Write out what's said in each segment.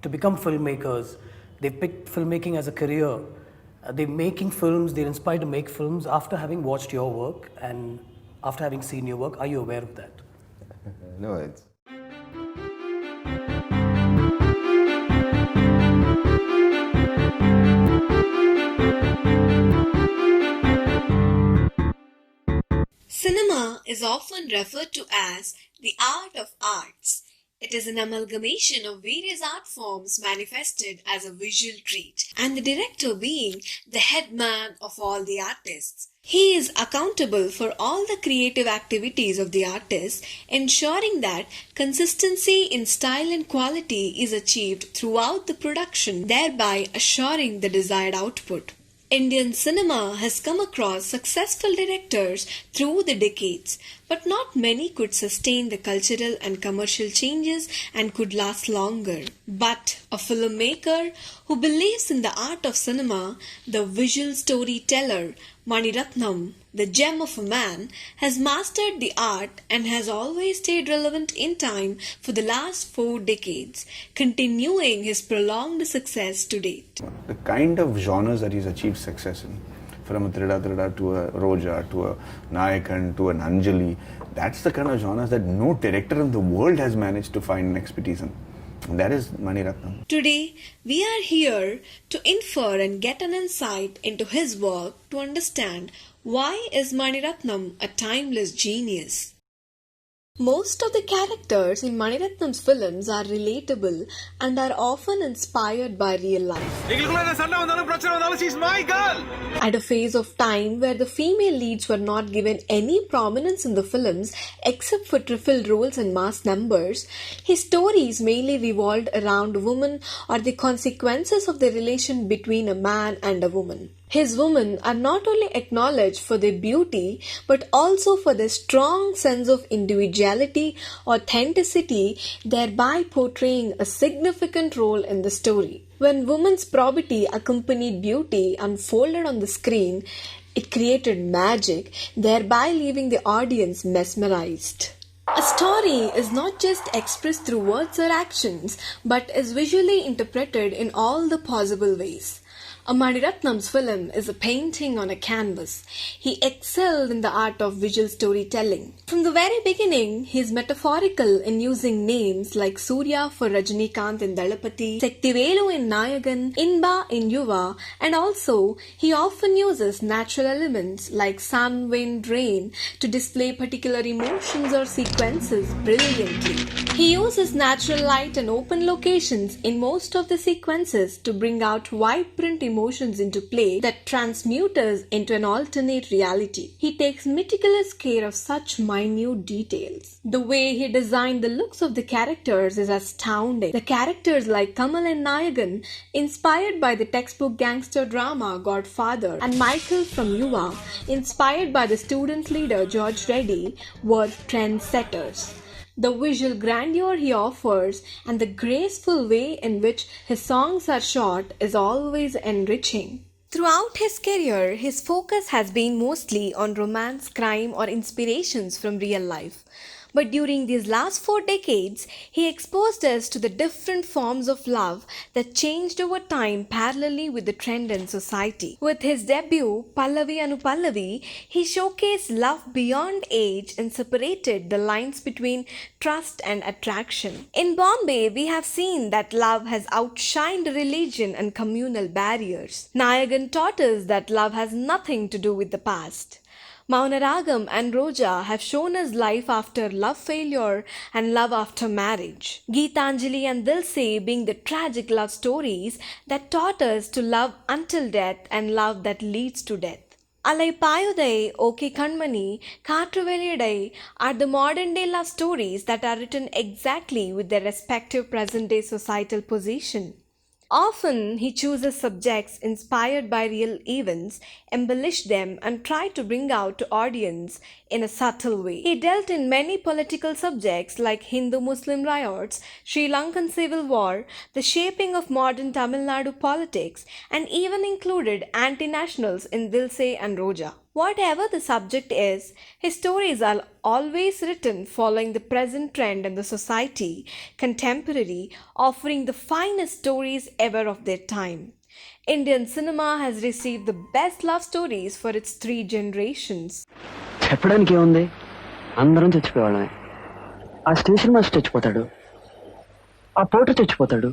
to become filmmakers. They've picked filmmaking as a career. They're making films, they're inspired to make films after having watched your work and after having seen your work. Are you aware of that? No, it's Cinema is often referred to as the art of arts. It is an amalgamation of various art forms manifested as a visual trait, and the director being the head man of all the artists. He is accountable for all the creative activities of the artist, ensuring that consistency in style and quality is achieved throughout the production, thereby assuring the desired output. Indian cinema has come across successful directors through the decades, but not many could sustain the cultural and commercial changes and could last longer. But a filmmaker who believes in the art of cinema, the visual storyteller, Mani Ratnam, the gem of a man, has mastered the art and has always stayed relevant in time for the last 4 decades, continuing his prolonged success to date. the kind of genres that he's achieved success in. From a Trida to a Roja to a Nayakan to an Anjali, that's the kind of genres that no director in the world has managed to find an expertise in. And that is Mani Ratnam. Today, we are here to infer and get an insight into his work to understand why is Mani Ratnam a timeless genius. Most of the characters in Mani Ratnam's films are relatable and are often inspired by real life. She's my girl! At a phase of time where the female leads were not given any prominence in the films except for trivial roles and mass numbers, his stories mainly revolved around women or the consequences of the relation between a man and a woman. His women are not only acknowledged for their beauty but also for their strong sense of individuality, authenticity, thereby portraying a significant role in the story. When women's probity accompanied beauty unfolded on the screen, it created magic, thereby leaving the audience mesmerized. A story is not just expressed through words or actions, but is visually interpreted in all the possible ways. A Mani Ratnam's film is a painting on a canvas. He excelled in the art of visual storytelling. From the very beginning, he is metaphorical in using names like Surya for Rajinikanth in Dalapati, Sektivelu in Nayagan, Inba in Yuva, and also he often uses natural elements like sun, wind, rain to display particular emotions or sequences brilliantly. He uses natural light and open locations in most of the sequences to bring out vibrant emotions into play that transmute us into an alternate reality. He takes meticulous care of such minute details. The way he designed the looks of the characters is astounding. The characters like Kamal and Nayagan, inspired by the textbook gangster drama Godfather, and Michael from Yuva, inspired by the student leader George Reddy, were trendsetters. The visual grandeur he offers and the graceful way in which his songs are shot is always enriching. Throughout his career, his focus has been mostly on romance, crime, or inspirations from real life. But during these last 4 decades, he exposed us to the different forms of love that changed over time parallelly with the trend in society. With his debut, Pallavi Anupallavi, he showcased love beyond age and separated the lines between trust and attraction. In Bombay, we have seen that love has outshined religion and communal barriers. Nayagan taught us that love has nothing to do with the past. Maunaragam and Roja have shown us life after love failure and love after marriage. Geetanjali and Dilse being the tragic love stories that taught us to love until death and love that leads to death. Alai Payudai, OK Kanmani, Kaatruveliyadai are the modern day love stories that are written exactly with their respective present day societal position. Often, he chooses subjects inspired by real events, embellish them, and try to bring out to audience in a subtle way. He dealt in many political subjects like Hindu-Muslim riots, Sri Lankan civil war, the shaping of modern Tamil Nadu politics, and even included anti-nationals in Dilse and Roja. Whatever the subject is, his stories are always written following the present trend in the society, contemporary, offering the finest stories ever of their time. Indian cinema has received the best love stories for its three generations. చెప్పడానికి ఏముంది, అందరం చచ్చిపోయేవాళ్ళమే. ఆ station master చచ్చిపోతాడు, ఆ Potter చచ్చిపోతాడు,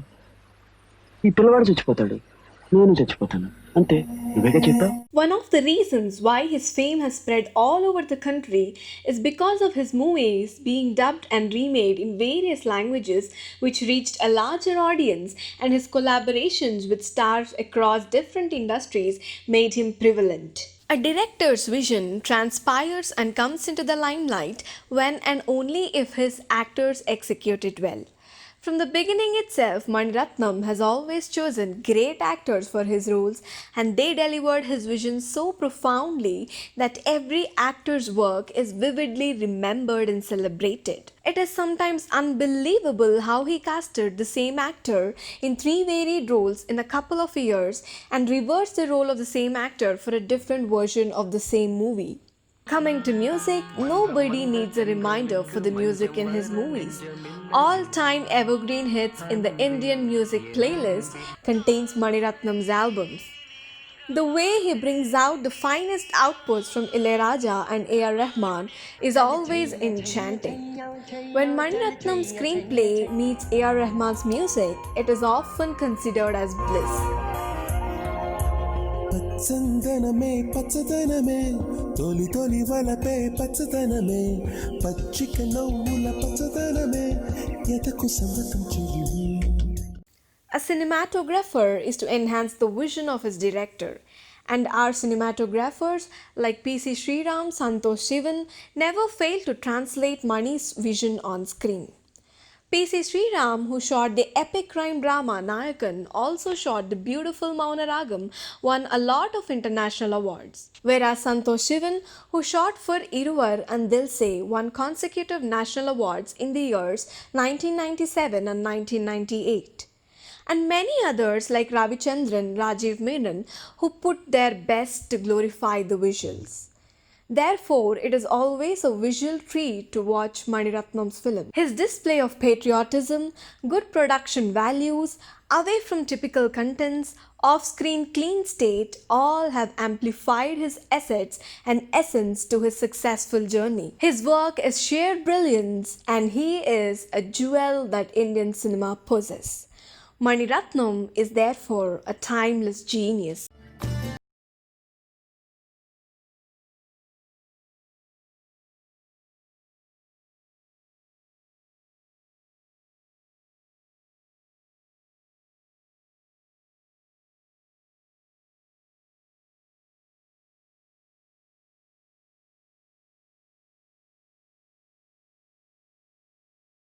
ఈ పిల్లవాడు చచ్చిపోతాడు, నేను చచ్చిపోతాను, అంతే. నువ్వేగా చెప్పావు. One of the reasons why his fame has spread all over the country is because of his movies being dubbed and remade in various languages, which reached a larger audience, and his collaborations with stars across different industries made him prevalent. A director's vision transpires and comes into the limelight when and only if his actors execute it well. From the beginning itself, Mani Ratnam has always chosen great actors for his roles, and they delivered his vision so profoundly that every actor's work is vividly remembered and celebrated. It is sometimes unbelievable how he casted the same actor in three varied roles in a couple of years and reversed the role of the same actor for a different version of the same movie. Coming to music, nobody needs a reminder for the music in his movies. All-time evergreen hits in the Indian music playlist contains Mani Ratnam's albums. The way he brings out the finest outputs from Ilayaraja and A.R. Rahman is always enchanting. When Mani Ratnam's screenplay meets A.R. Rahman's music, it is often considered as bliss. పచ్చందనమే పచ్చదనమే తొలి తొలి వలపే పచ్చదనమే పచ్చిక నవ్వుల పచ్చదనమే ఎతకు సంగతం చెలిమి. A cinematographer is to enhance the vision of his director, and our cinematographers like P.C. Sriram, Santosh Sivan never fail to translate Mani's vision on screen. P.C. Sriram, who shot the epic crime drama Nayakan, also shot the beautiful Maunaragam, won a lot of international awards. Whereas Santosh Sivan, who shot for Iruvar and Dil Se, won consecutive national awards in the years 1997 and 1998. And many others like Ravichandran, Rajiv Menon, who put their best to glorify the visuals. Therefore, it is always a visual treat to watch Mani Ratnam's film. His display of patriotism, good production values, away from typical contents, off-screen clean state, all have amplified his assets and essence to his successful journey. His work is sheer brilliance, and he is a jewel that Indian cinema possesses. Mani Ratnam is therefore a timeless genius.